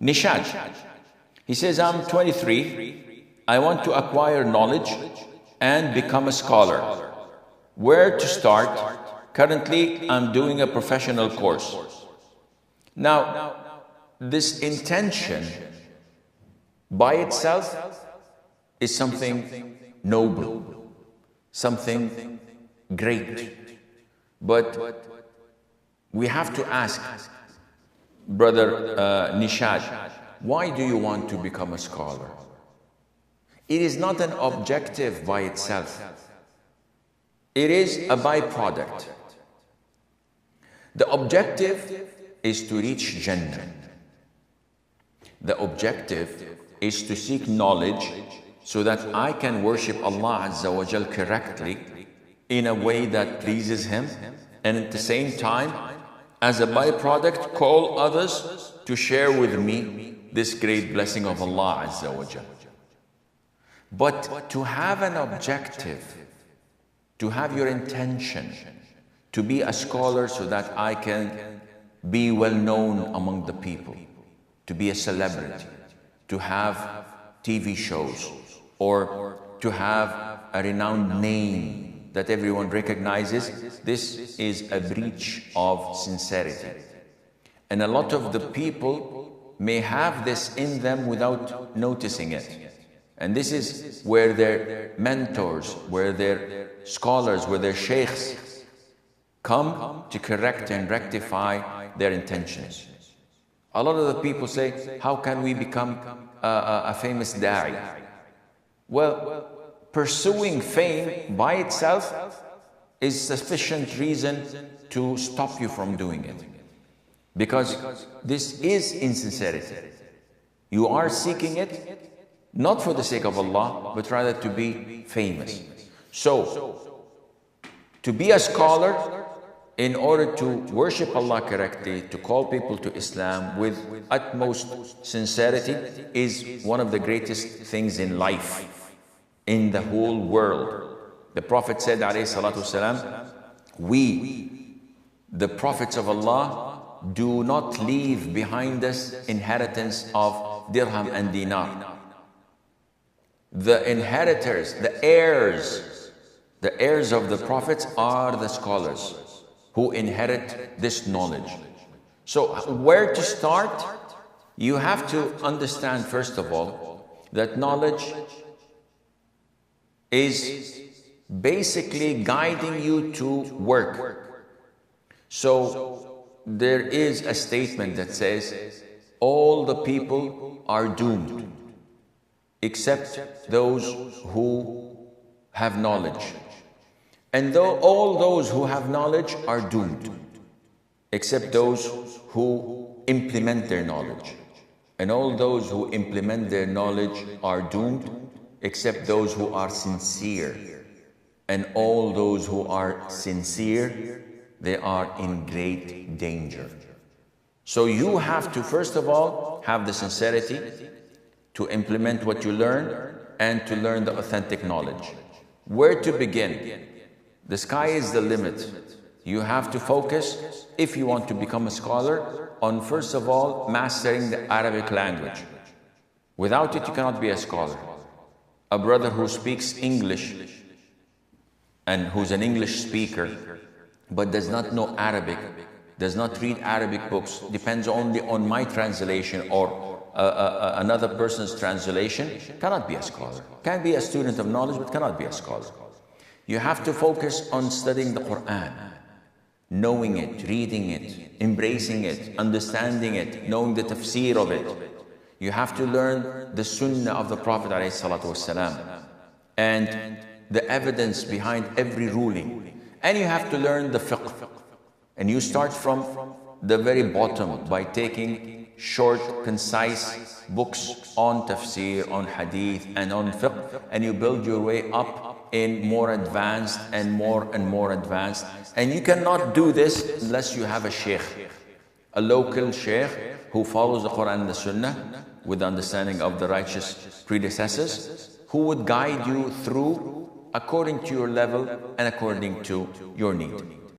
Nishad. He says, I'm 23. I want to acquire knowledge and become a scholar. Where to start? Currently, I'm doing a professional course. Now, this intention by itself is something noble, something great. But we have to ask, Brother Nishad, why do you want to become a scholar? It is not an objective by itself. It is a byproduct. The objective is to reach Jannah. The objective is to seek knowledge so that I can worship Allah Azza wa Jal correctly in a way that pleases Him, and at the same time, as a byproduct, call others to share with me this great blessing of Allah Azza wa Jal. But to have an objective, to have your intention, to be a scholar so that I can be well known among the people, to be a celebrity, to have TV shows, or to have a renowned name that everyone recognizes, this is a breach of sincerity. And a lot of the people may have this in them without noticing it. And this is where their mentors, where their scholars, where their sheikhs come to correct and rectify their intentions. A lot of the people say, how can we become a famous da'i? Well, pursuing fame by itself is sufficient reason to stop you from doing it. Because this is insincerity. You are seeking it not for the sake of Allah, but rather to be famous. So, to be a scholar, in order to worship Allah correctly, to call people to Islam with utmost sincerity, is one of the greatest things in life, in the whole world. The Prophet said, alayhi salatu wasalam, we, the prophets of Allah, do not leave behind us inheritance of dirham and dinar. The inheritors, the heirs of the prophets are the scholars who inherit this knowledge. So where to start? You have to understand, first of all, that knowledge is basically guiding you to work. So there is a statement that says, all the people are doomed except those who have knowledge. And though all those who have knowledge are doomed, except those who implement their knowledge. And all those who implement their knowledge are doomed, except those who are sincere. And all those who are sincere, they are in great danger. So you have to, first of all, have the sincerity to implement what you learn and to learn the authentic knowledge. Where to begin? The sky is the limit. You have to focus, if you want to become a scholar, on first of all, mastering the Arabic language. Without it, you cannot be a scholar. A brother who speaks English and who's an English speaker, but does not know Arabic, does not read Arabic books, depends only on my translation or another person's translation, cannot be a scholar. Can be a student of knowledge, but cannot be a scholar. You have to focus on studying the Quran, knowing it, reading it, embracing it, understanding it, knowing the tafsir of it. You have to learn the sunnah of the Prophet ﷺ and the evidence behind every ruling. And you have to learn the fiqh. And you start from the very bottom by taking short, concise books on tafsir, on hadith, and on fiqh, and you build your way up in more advanced and more advanced. And you cannot do this unless you have a sheikh, a local sheikh who follows the Quran and the Sunnah with the understanding of the righteous predecessors, who would guide you through according to your level and according to your need.